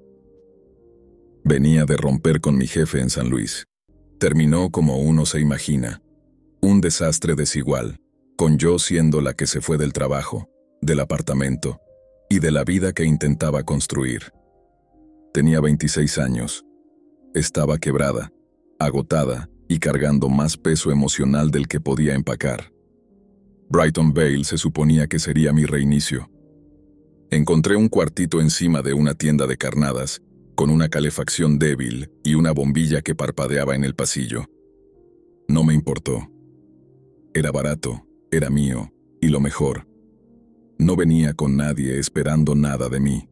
[SPEAKER 1] Venía de romper con mi jefe en San Luis. Terminó como uno se imagina, un desastre desigual, con yo siendo la que se fue del trabajo, del apartamento y de la vida que intentaba construir. Tenía 26 años. Estaba quebrada, agotada y cargando más peso emocional del que podía empacar. Brighton Vale se suponía que sería mi reinicio. Encontré un cuartito encima de una tienda de carnadas, con una calefacción débil y una bombilla que parpadeaba en el pasillo. No me importó. Era barato, era mío, y lo mejor, no venía con nadie esperando nada de mí.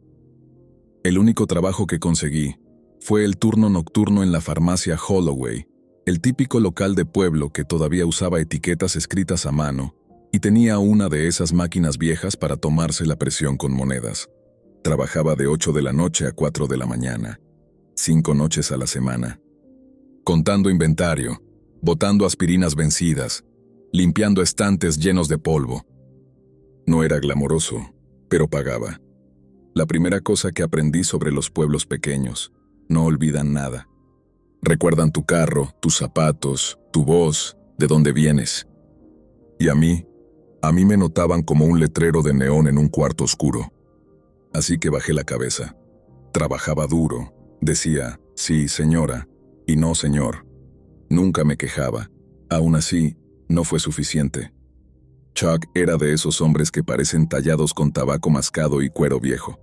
[SPEAKER 1] El único trabajo que conseguí fue el turno nocturno en la farmacia Holloway, el típico local de pueblo que todavía usaba etiquetas escritas a mano y tenía una de esas máquinas viejas para tomarse la presión con monedas. Trabajaba de 8 de la noche a 4 de la mañana, 5 noches a la semana, contando inventario, botando aspirinas vencidas, limpiando estantes llenos de polvo. No era glamoroso, pero pagaba. La primera cosa que aprendí sobre los pueblos pequeños: no olvidan nada. Recuerdan tu carro, tus zapatos, tu voz, de dónde vienes. Y a mí me notaban como un letrero de neón en un cuarto oscuro. Así que bajé la cabeza. Trabajaba duro, decía, Sí, señora, y no, señor. Nunca me quejaba. Aún así, no fue suficiente. Chuck era de esos hombres que parecen tallados con tabaco mascado y cuero viejo.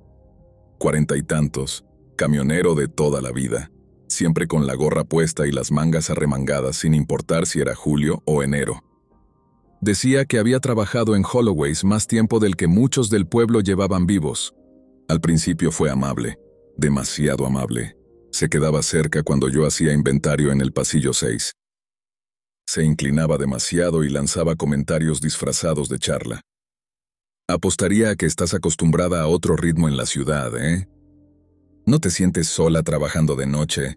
[SPEAKER 1] 40 y tantos, camionero de toda la vida, siempre con la gorra puesta y las mangas arremangadas sin importar si era julio o enero. Decía que había trabajado en Holloway's más tiempo del que muchos del pueblo llevaban vivos. Al principio fue amable, demasiado amable. Se quedaba cerca cuando yo hacía inventario en el pasillo 6. Se inclinaba demasiado y lanzaba comentarios disfrazados de charla. Apostaría a que estás acostumbrada a otro ritmo en la ciudad, ¿eh? ¿No te sientes sola trabajando de noche?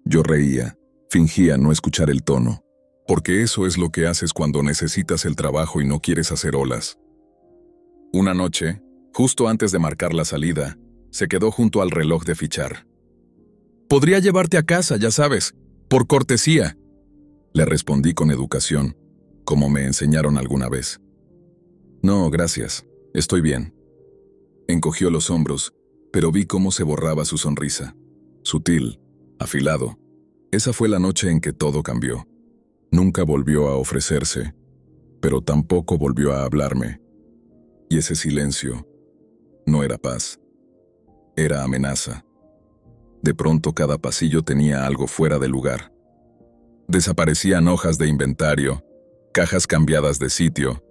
[SPEAKER 1] Yo reía, fingía no escuchar el tono, porque eso es lo que haces cuando necesitas el trabajo y no quieres hacer olas. Una noche, justo antes de marcar la salida, se quedó junto al reloj de fichar. «Podría llevarte a casa, ya sabes, por cortesía», le respondí con educación, como me enseñaron alguna vez. «No, gracias, estoy bien». Encogió los hombros, pero vi cómo se borraba su sonrisa. Sutil, afilado. Esa fue la noche en que todo cambió. Nunca volvió a ofrecerse, pero tampoco volvió a hablarme. Y ese silencio no era paz, era amenaza. De pronto cada pasillo tenía algo fuera de lugar. Desaparecían hojas de inventario, cajas cambiadas de sitio.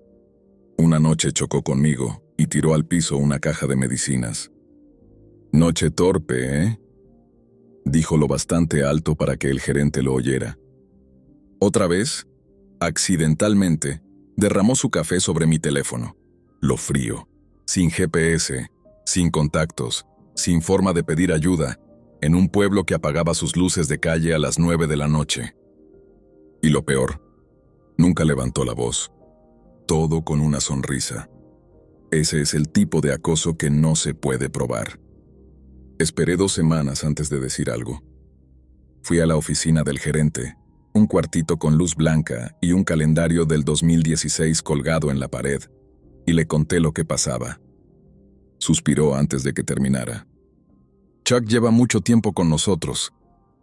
[SPEAKER 1] Una noche chocó conmigo y tiró al piso una caja de medicinas. «Noche torpe, ¿eh?», dijo lo bastante alto para que el gerente lo oyera. Otra vez, accidentalmente, derramó su café sobre mi teléfono. Lo frío, sin GPS, sin contactos, sin forma de pedir ayuda, en un pueblo que apagaba sus luces de calle a las 9 de la noche. Y lo peor, nunca levantó la voz. Todo con una sonrisa. Ese es el tipo de acoso que no se puede probar. Esperé 2 semanas antes de decir algo. Fui a la oficina del gerente, un cuartito con luz blanca y un calendario del 2016 colgado en la pared, y le conté lo que pasaba. Suspiró antes de que terminara. «Chuck lleva mucho tiempo con nosotros.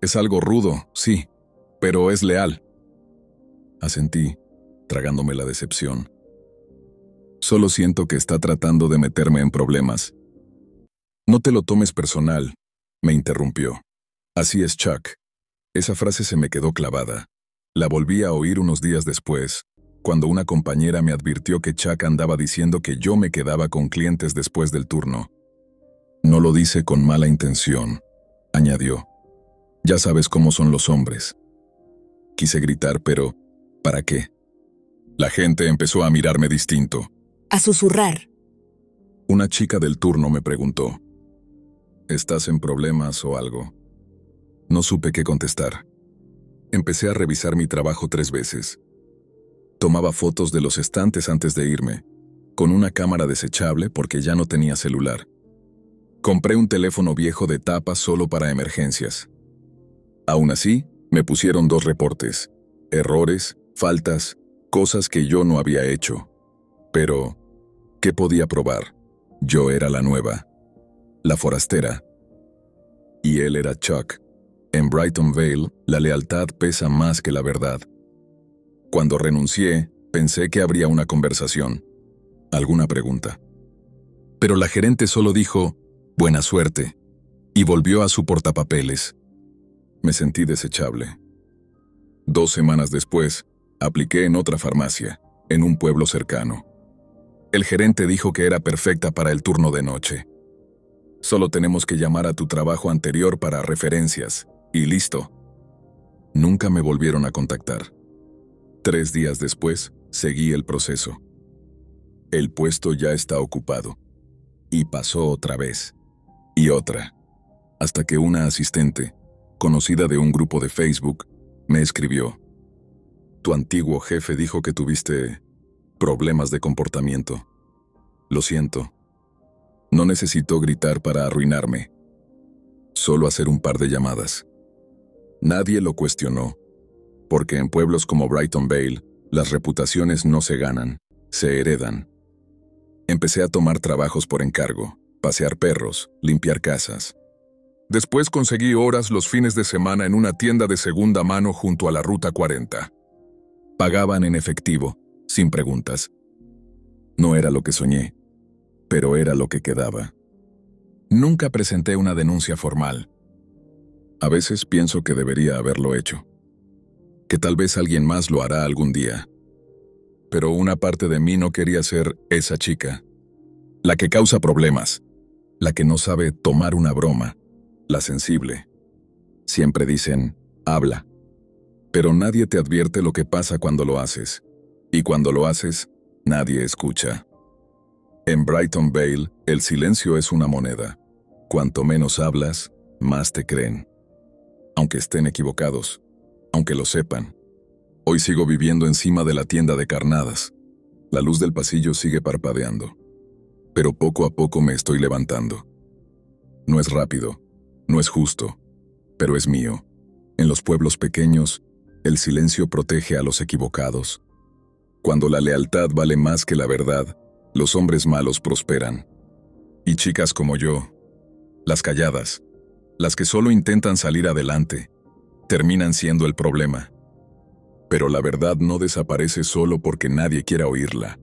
[SPEAKER 1] Es algo rudo, sí, pero es leal». Asentí, tragándome la decepción. «Solo siento que está tratando de meterme en problemas». «No te lo tomes personal», me interrumpió. «Así es, Chuck». Esa frase se me quedó clavada. La volví a oír unos días después, cuando una compañera me advirtió que Chuck andaba diciendo que yo me quedaba con clientes después del turno. «No lo dice con mala intención», añadió. «Ya sabes cómo son los hombres». Quise gritar, pero ¿para qué? La gente empezó a mirarme distinto.
[SPEAKER 2] A susurrar.
[SPEAKER 1] Una chica del turno me preguntó: ¿estás en problemas o algo? No supe qué contestar. Empecé a revisar mi trabajo 3 veces. Tomaba fotos de los estantes antes de irme, con una cámara desechable porque ya no tenía celular. Compré un teléfono viejo de tapa solo para emergencias. Aún así, me pusieron 2 reportes: errores, faltas, cosas que yo no había hecho. Pero, ¿qué podía probar? Yo era la nueva, la forastera. Y él era Chuck. En Brighton Vale, la lealtad pesa más que la verdad. Cuando renuncié, pensé que habría una conversación, alguna pregunta. Pero la gerente solo dijo: «buena suerte», y volvió a su portapapeles. Me sentí desechable. 2 semanas después, apliqué en otra farmacia, en un pueblo cercano. El gerente dijo que era perfecta para el turno de noche. «Solo tenemos que llamar a tu trabajo anterior para referencias, y listo». Nunca me volvieron a contactar. 3 días después, seguí el proceso. El puesto ya está ocupado. Y pasó otra vez. Y otra. Hasta que una asistente, conocida de un grupo de Facebook, me escribió: «Tu antiguo jefe dijo que tuviste problemas de comportamiento. Lo siento. No necesitó gritar para arruinarme. Solo hacer un par de llamadas». Nadie lo cuestionó, porque en pueblos como Brighton Vale, las reputaciones no se ganan, se heredan. Empecé a tomar trabajos por encargo, pasear perros, limpiar casas. Después conseguí horas los fines de semana en una tienda de segunda mano junto a la Ruta 40. Pagaban en efectivo, sin preguntas. No era lo que soñé, pero era lo que quedaba. Nunca presenté una denuncia formal. A veces pienso que debería haberlo hecho, que tal vez alguien más lo hará algún día. Pero una parte de mí no quería ser esa chica, la que causa problemas, la que no sabe tomar una broma, la sensible. Siempre dicen, habla, pero nadie te advierte lo que pasa cuando lo haces, y cuando lo haces, nadie escucha. En Brighton Vale, el silencio es una moneda. Cuanto menos hablas, más te creen. Aunque estén equivocados, aunque lo sepan. Hoy sigo viviendo encima de la tienda de carnadas. La luz del pasillo sigue parpadeando. Pero poco a poco me estoy levantando. No es rápido, no es justo, pero es mío. En los pueblos pequeños, el silencio protege a los equivocados. Cuando la lealtad vale más que la verdad, los hombres malos prosperan. Y chicas como yo, las calladas, las que solo intentan salir adelante, terminan siendo el problema. Pero la verdad no desaparece solo porque nadie quiera oírla.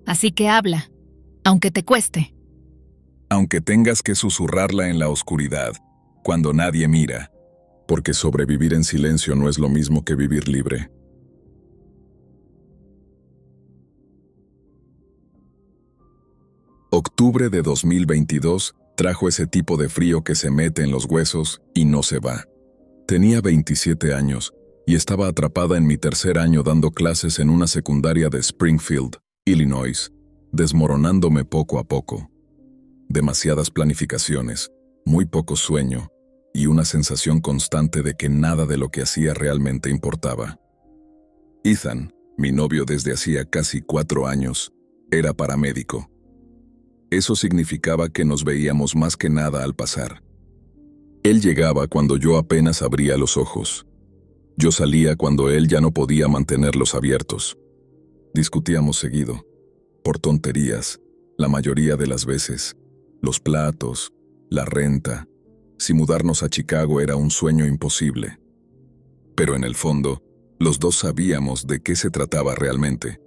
[SPEAKER 2] Así que habla, aunque te cueste.
[SPEAKER 1] Aunque tengas que susurrarla en la oscuridad, cuando nadie mira, porque sobrevivir en silencio no es lo mismo que vivir libre. Octubre de 2022 trajo ese tipo de frío que se mete en los huesos y no se va. Tenía 27 años y estaba atrapada en mi tercer año dando clases en una secundaria de Springfield, Illinois, desmoronándome poco a poco. Demasiadas planificaciones, muy poco sueño y una sensación constante de que nada de lo que hacía realmente importaba. Ethan, mi novio desde hacía casi 4 años, era paramédico. Eso significaba que nos veíamos más que nada al pasar. Él llegaba cuando yo apenas abría los ojos. Yo salía cuando él ya no podía mantenerlos abiertos. Discutíamos seguido, por tonterías, la mayoría de las veces. Los platos, la renta, si mudarnos a Chicago era un sueño imposible. Pero en el fondo, los dos sabíamos de qué se trataba realmente.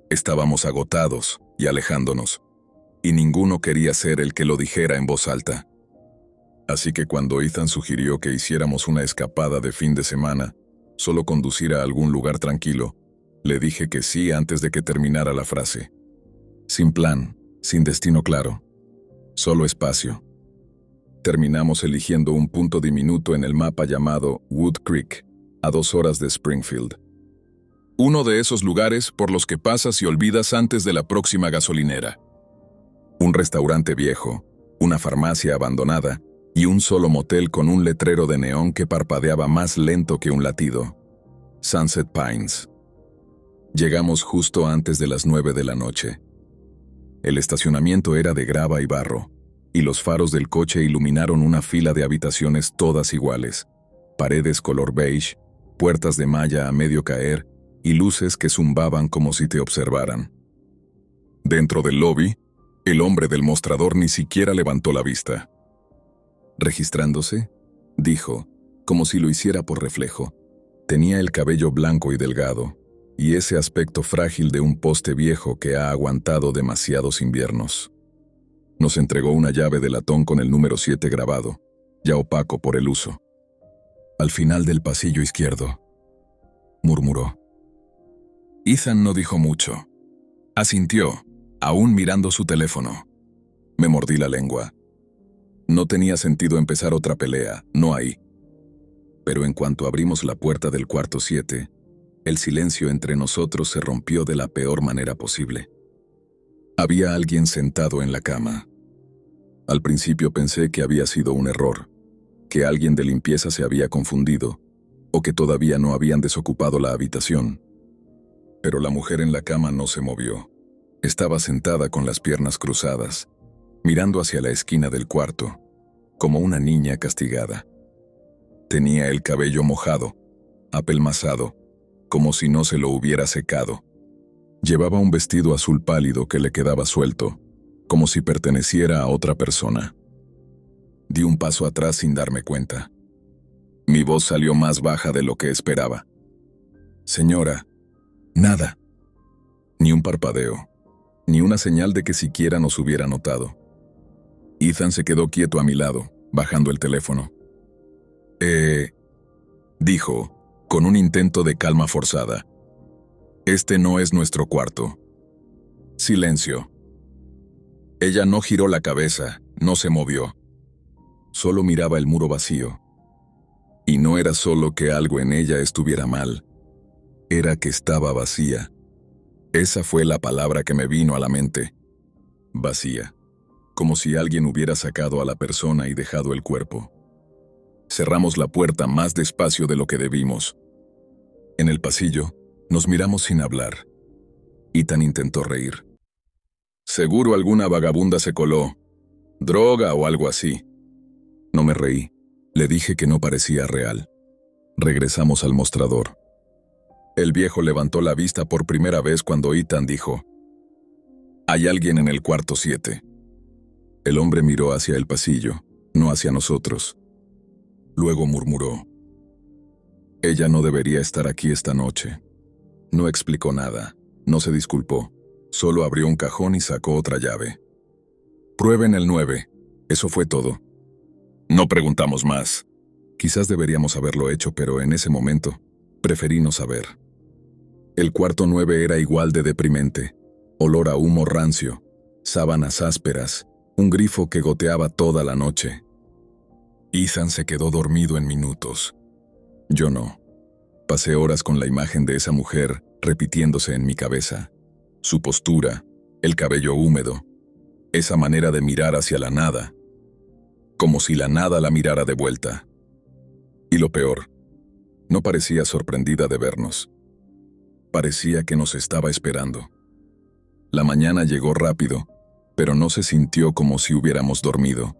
[SPEAKER 1] Estábamos agotados y alejándonos. Y ninguno quería ser el que lo dijera en voz alta. Así que cuando Ethan sugirió que hiciéramos una escapada de fin de semana, solo conducir a algún lugar tranquilo, le dije que sí antes de que terminara la frase. Sin plan, sin destino claro, solo espacio. Terminamos eligiendo un punto diminuto en el mapa llamado Wood Creek, a 2 horas de Springfield. Uno de esos lugares por los que pasas y olvidas antes de la próxima gasolinera. Un restaurante viejo, una farmacia abandonada y un solo motel con un letrero de neón que parpadeaba más lento que un latido. Sunset Pines. Llegamos justo antes de las 9 de la noche. El estacionamiento era de grava y barro, y los faros del coche iluminaron una fila de habitaciones todas iguales, paredes color beige, puertas de malla a medio caer y luces que zumbaban como si te observaran. Dentro del lobby, el hombre del mostrador ni siquiera levantó la vista. ¿Registrándose?, dijo, como si lo hiciera por reflejo. Tenía el cabello blanco y delgado, y ese aspecto frágil de un poste viejo que ha aguantado demasiados inviernos. Nos entregó una llave de latón con el número 7 grabado, ya opaco por el uso. Al final del pasillo izquierdo, murmuró. Ethan no dijo mucho. Asintió, aún mirando su teléfono. Me mordí la lengua. No tenía sentido empezar otra pelea, no ahí. Pero en cuanto abrimos la puerta del cuarto 7, el silencio entre nosotros se rompió de la peor manera posible. Había alguien sentado en la cama. Al principio pensé que había sido un error, que alguien de limpieza se había confundido, o que todavía no habían desocupado la habitación. Pero la mujer en la cama no se movió. Estaba sentada con las piernas cruzadas, mirando hacia la esquina del cuarto, como una niña castigada. Tenía el cabello mojado, apelmazado, como si no se lo hubiera secado. Llevaba un vestido azul pálido que le quedaba suelto, como si perteneciera a otra persona. Di un paso atrás sin darme cuenta. Mi voz salió más baja de lo que esperaba. Señora, nada. Ni un parpadeo, ni una señal de que siquiera nos hubiera notado. Ethan se quedó quieto a mi lado, bajando el teléfono. Dijo, con un intento de calma forzada. Este no es nuestro cuarto. Silencio. Ella no giró la cabeza, no se movió. Solo miraba el muro vacío. Y no era solo que algo en ella estuviera mal, era que estaba vacía. Esa fue la palabra que me vino a la mente. Vacía. Como si alguien hubiera sacado a la persona y dejado el cuerpo. Cerramos la puerta más despacio de lo que debimos. En el pasillo, nos miramos sin hablar. Ethan intentó reír. Seguro alguna vagabunda se coló. Droga o algo así. No me reí. Le dije que no parecía real. Regresamos al mostrador. El viejo levantó la vista por primera vez cuando Ethan dijo: «Hay alguien en el cuarto 7». El hombre miró hacia el pasillo, no hacia nosotros. Luego murmuró: «Ella no debería estar aquí esta noche». No explicó nada, no se disculpó, solo abrió un cajón y sacó otra llave. «Prueben el 9, eso fue todo». No preguntamos más. Quizás deberíamos haberlo hecho, pero en ese momento, preferí no saber. El cuarto 9 era igual de deprimente. Olor a humo rancio, sábanas ásperas, un grifo que goteaba toda la noche. Ethan se quedó dormido en minutos. Yo no. Pasé horas con la imagen de esa mujer repitiéndose en mi cabeza. Su postura, el cabello húmedo, esa manera de mirar hacia la nada, como si la nada la mirara de vuelta. Y lo peor, no parecía sorprendida de vernos. Parecía que nos estaba esperando. La mañana llegó rápido, pero no se sintió como si hubiéramos dormido.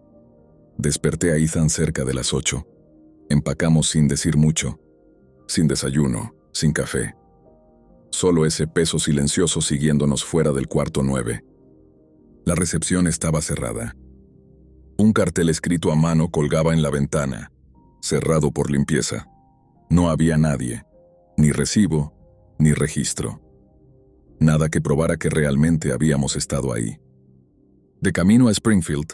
[SPEAKER 1] Desperté a Ethan cerca de las 8. Empacamos sin decir mucho, sin desayuno, sin café. Solo ese peso silencioso siguiéndonos fuera del cuarto 9. La recepción estaba cerrada. Un cartel escrito a mano colgaba en la ventana, cerrado por limpieza. No había nadie, ni recibo, ni registro. Nada que probara que realmente habíamos estado ahí. De camino a Springfield,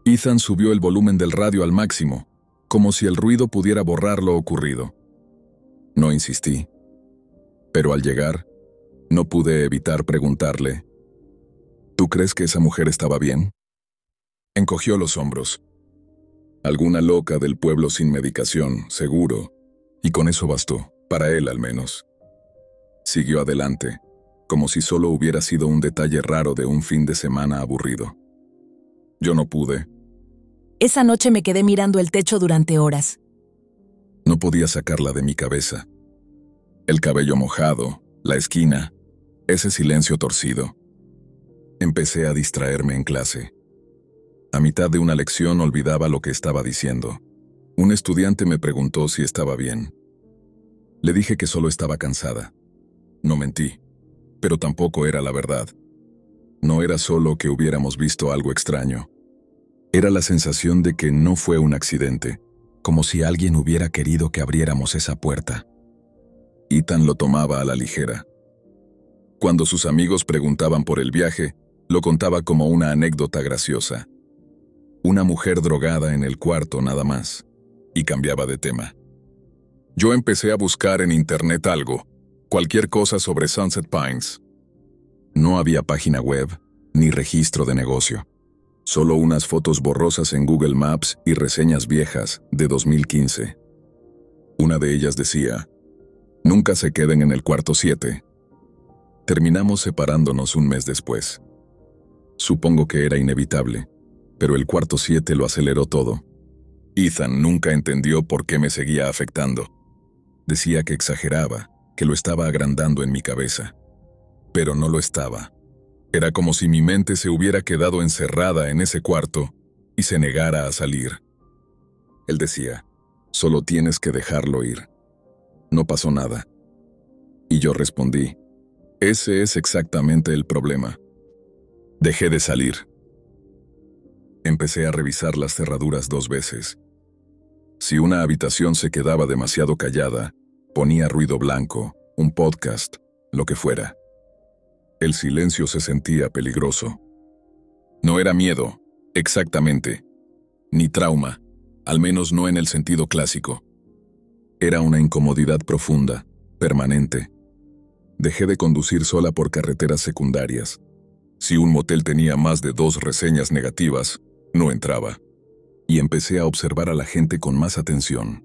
[SPEAKER 1] Ethan subió el volumen del radio al máximo, como si el ruido pudiera borrar lo ocurrido. No insistí. Pero al llegar, no pude evitar preguntarle: ¿tú crees que esa mujer estaba bien? Encogió los hombros. Alguna loca del pueblo sin medicación, seguro, y con eso bastó, para él al menos. Siguió adelante, como si solo hubiera sido un detalle raro de un fin de semana aburrido. Yo no pude.
[SPEAKER 2] Esa noche me quedé mirando el techo durante horas.
[SPEAKER 1] No podía sacarla de mi cabeza. El cabello mojado, la esquina, ese silencio torcido. Empecé a distraerme en clase. A mitad de una lección olvidaba lo que estaba diciendo. Un estudiante me preguntó si estaba bien. Le dije que solo estaba cansada. No mentí, pero tampoco era la verdad. No era solo que hubiéramos visto algo extraño. Era la sensación de que no fue un accidente, como si alguien hubiera querido que abriéramos esa puerta. Ethan lo tomaba a la ligera. Cuando sus amigos preguntaban por el viaje, lo contaba como una anécdota graciosa. Una mujer drogada en el cuarto nada más, y cambiaba de tema. Yo empecé a buscar en internet algo, cualquier cosa sobre Sunset Pines. No había página web, ni registro de negocio. Solo unas fotos borrosas en Google Maps y reseñas viejas de 2015. Una de ellas decía: «Nunca se queden en el cuarto 7». Terminamos separándonos un mes después. Supongo que era inevitable, pero el cuarto 7 lo aceleró todo. Ethan nunca entendió por qué me seguía afectando. Decía que exageraba, que lo estaba agrandando en mi cabeza. Pero no lo estaba. Era como si mi mente se hubiera quedado encerrada en ese cuarto y se negara a salir. Él decía: «Solo tienes que dejarlo ir». No pasó nada. Y yo respondí: «Ese es exactamente el problema». Dejé de salir. Empecé a revisar las cerraduras 2 veces. Si una habitación se quedaba demasiado callada, ponía ruido blanco, un podcast, lo que fuera. El silencio se sentía peligroso. No era miedo, exactamente, ni trauma, al menos no en el sentido clásico. Era una incomodidad profunda, permanente. Dejé de conducir sola por carreteras secundarias. Si un motel tenía más de 2 reseñas negativas, no entraba. Y empecé a observar a la gente con más atención.